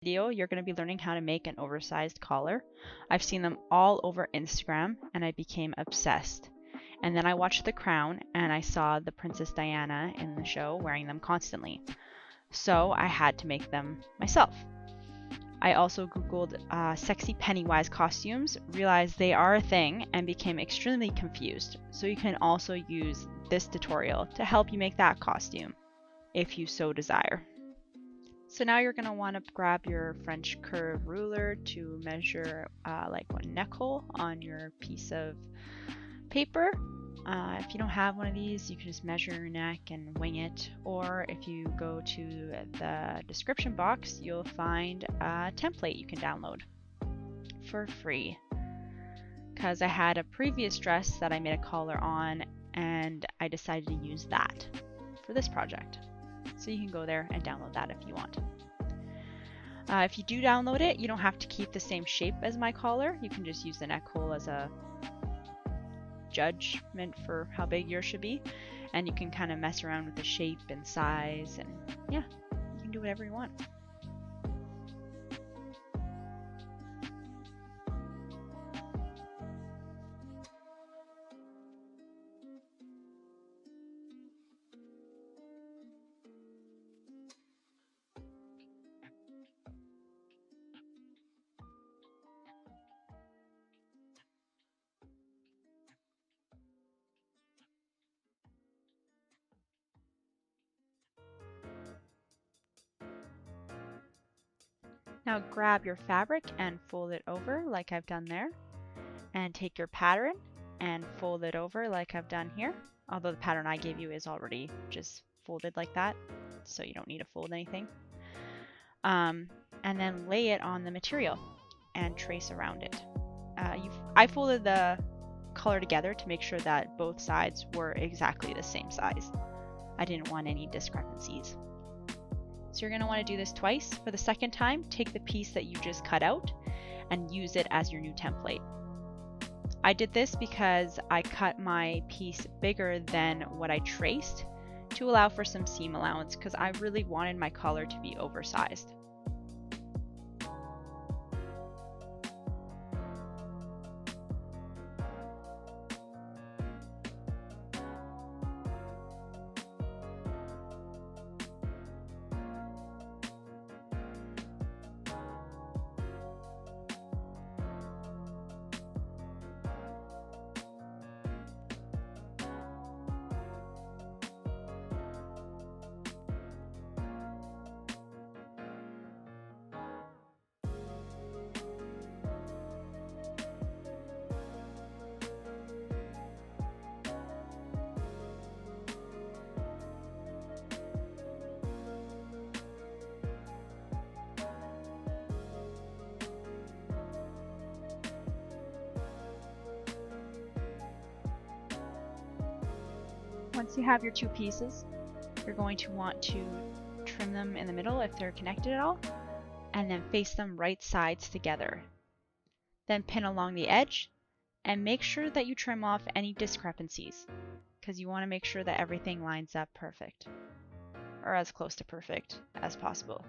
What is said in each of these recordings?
Video, you're going to be learning how to make an oversized collar. I've seen them all over Instagram and I became obsessed. And then I watched The Crown and I saw the Princess Diana in the show wearing them constantly. So I had to make them myself. I also googled sexy Pennywise costumes, realized they are a thing, and became extremely confused. So you can also use this tutorial to help you make that costume, if you so desire. So now you're going to want to grab your French curve ruler to measure like one neck hole on your piece of paper. If you don't have one of these, you can just measure your neck and wing it. Or if you go to the description box, you'll find a template you can download for free. Because I had a previous dress that I made a collar on and I decided to use that for this project. So you can go there and download that if you want. If you do download it, you don't have to keep the same shape as my collar. You can just use the neck hole as a judgment for how big yours should be. And you can kind of mess around with the shape and size, and yeah, you can do whatever you want. Now grab your fabric and fold it over like I've done there. And take your pattern and fold it over like I've done here. Although the pattern I gave you is already just folded like that, so you don't need to fold anything. And then lay it on the material and trace around it. I folded the color together to make sure that both sides were exactly the same size. I didn't want any discrepancies. So you're going to want to do this twice. For the second time, take the piece that you just cut out and use it as your new template. I did this because I cut my piece bigger than what I traced to allow for some seam allowance because I really wanted my collar to be oversized. Once you have your two pieces, you're going to want to trim them in the middle if they're connected at all, and then face them right sides together. Then pin along the edge, and make sure that you trim off any discrepancies, because you want to make sure that everything lines up perfect, or as close to perfect as possible.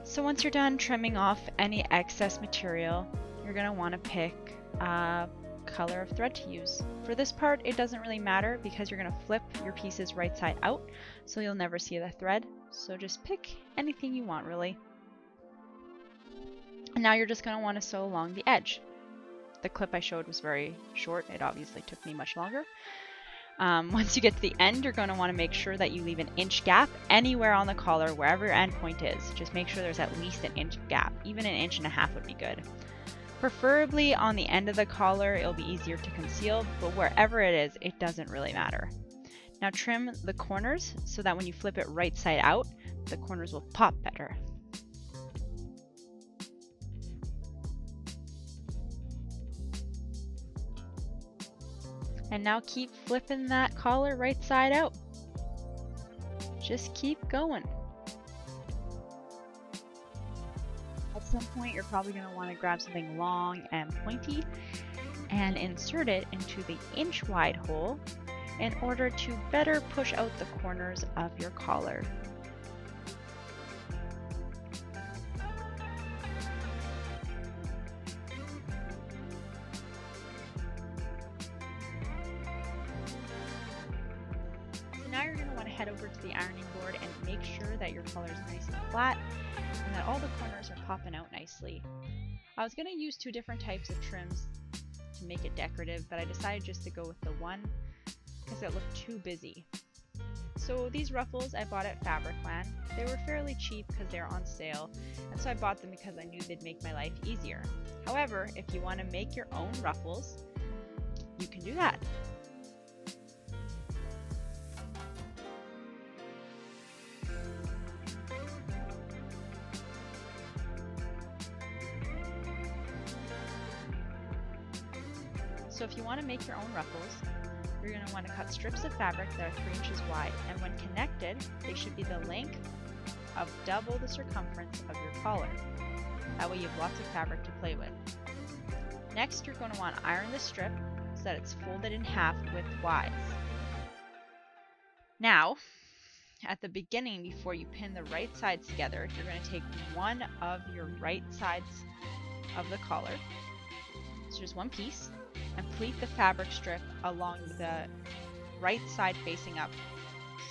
So once you're done trimming off any excess material, you're going to want to pick a color of thread to use. For this part, it doesn't really matter because you're going to flip your pieces right side out, so you'll never see the thread. So just pick anything you want, really. And now you're just going to want to sew along the edge. The clip I showed was very short. It obviously took me much longer. Once you get to the end, you're going to want to make sure that you leave an inch gap anywhere on the collar, wherever your end point is. Just make sure there's at least an inch gap. Even an inch and a half would be good. Preferably on the end of the collar, it'll be easier to conceal, but wherever it is, it doesn't really matter. Now trim the corners so that when you flip it right side out, the corners will pop better. And now keep flipping that collar right side out. Just keep going. At some point, you're probably going to want to grab something long and pointy and insert it into the inch wide hole in order to better push out the corners of your collar. Now you're going to want to head over to the ironing board and make sure that your collar is nice and flat and that all the corners are popping out nicely. I was going to use two different types of trims to make it decorative, but I decided just to go with the one because it looked too busy. So these ruffles I bought at Fabricland. They were fairly cheap because they were on sale, and so I bought them because I knew they'd make my life easier. However, if you want to make your own ruffles, you can do that. So if you want to make your own ruffles, you're going to want to cut strips of fabric that are 3 inches wide, and when connected, they should be the length of double the circumference of your collar. That way you have lots of fabric to play with. Next, you're going to want to iron the strip so that it's folded in half widthwise. Now, at the beginning, before you pin the right sides together, you're going to take one of your right sides of the collar, so just one piece, and pleat the fabric strip along the right side facing up,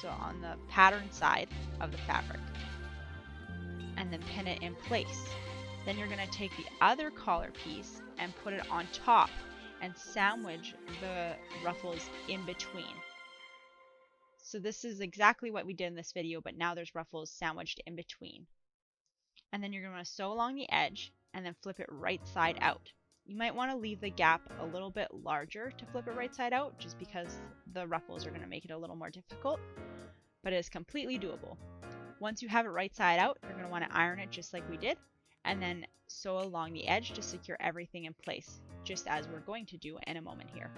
so on the pattern side of the fabric, and then pin it in place. Then you're going to take the other collar piece and put it on top and sandwich the ruffles in between. So this is exactly what we did in this video, but now there's ruffles sandwiched in between. And then you're going to want to sew along the edge and then flip it right side out. You might want to leave the gap a little bit larger to flip it right side out, just because the ruffles are going to make it a little more difficult, but it is completely doable. Once you have it right side out, you're going to want to iron it just like we did, and then sew along the edge to secure everything in place, just as we're going to do in a moment here.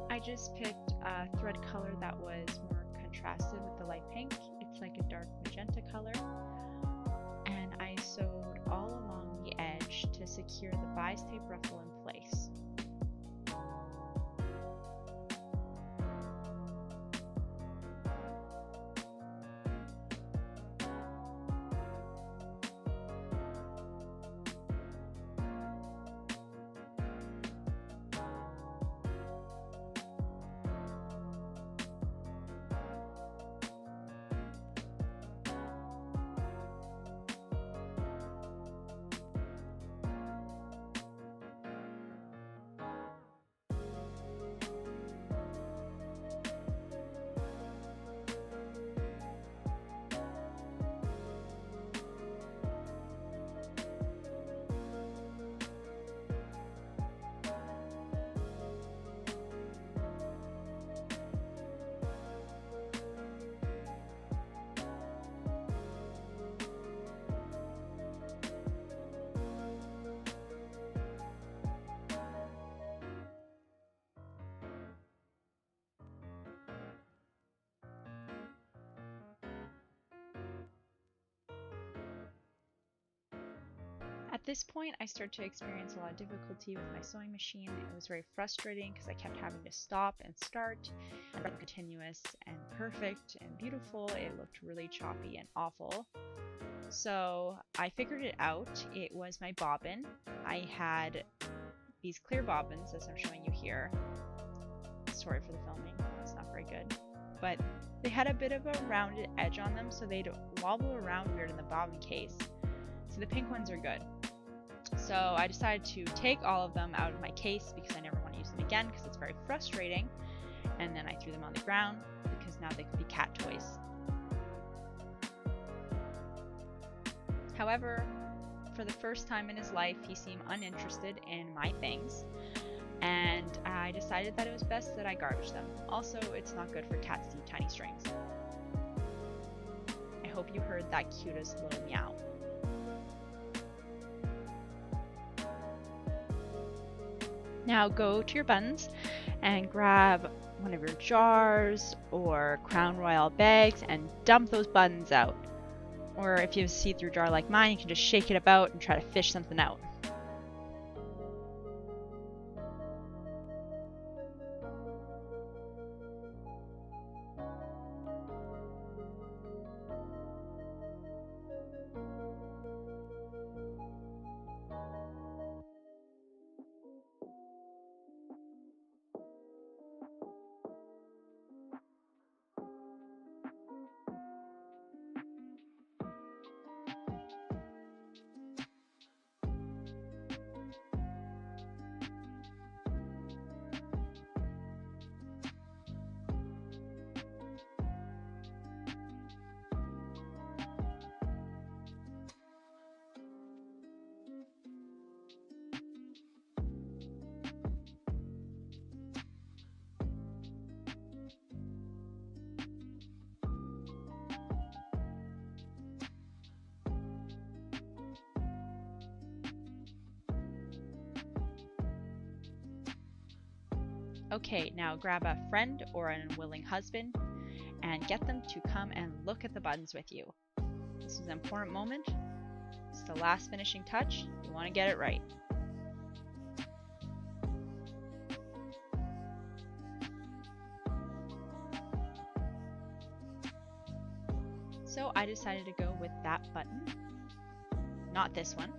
I just picked a thread color that was more contrasted with the light pink. It's like a dark magenta color. And I sewed all along the edge to secure the bias tape ruffle in place. At this point, I started to experience a lot of difficulty with my sewing machine. It was very frustrating because I kept having to stop and start. It wasn't continuous and perfect and beautiful. It looked really choppy and awful. So I figured it out. It was my bobbin. I had these clear bobbins, as I'm showing you here. Sorry for the filming, it's not very good. But they had a bit of a rounded edge on them, so they'd wobble around weird in the bobbin case. So the pink ones are good. So I decided to take all of them out of my case because I never want to use them again because it's very frustrating. And then I threw them on the ground because now they could be cat toys. However, for the first time in his life, he seemed uninterested in my things, and I decided that it was best that I garbage them. Also, it's not good for cats to eat tiny strings. I hope you heard that cutest little meow. Now go to your buttons and grab one of your jars or Crown Royal bags and dump those buttons out. Or if you have a see-through jar like mine, you can just shake it about and try to fish something out. Okay, now grab a friend or an unwilling husband and get them to come and look at the buttons with you. This is an important moment. It's the last finishing touch. You want to get it right. So I decided to go with that button, not this one,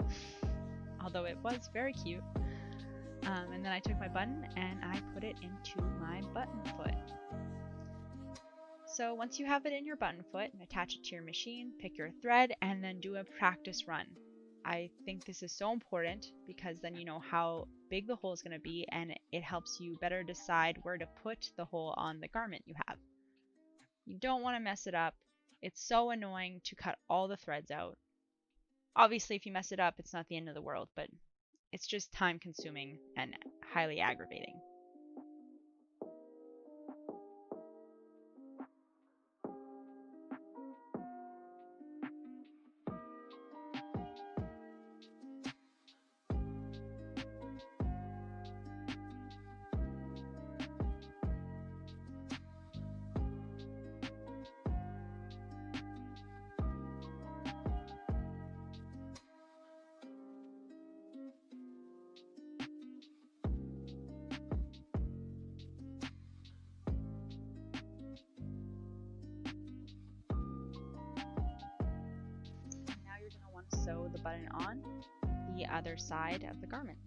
although it was very cute. And then I took my button and I put it into my button foot. So once you have it in your button foot, attach it to your machine, pick your thread, and then do a practice run. I think this is so important because then you know how big the hole is going to be, and it helps you better decide where to put the hole on the garment you have. You don't want to mess it up. It's so annoying to cut all the threads out. Obviously, if you mess it up, it's not the end of the world, but it's just time consuming and highly aggravating. Sew the button on the other side of the garment.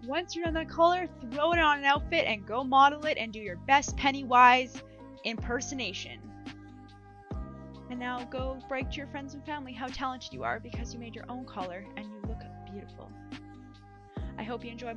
Once you're done the collar, throw it on an outfit and go model it and do your best Pennywise impersonation. And now go brag to your friends and family how talented you are because you made your own collar and you look beautiful. I hope you enjoy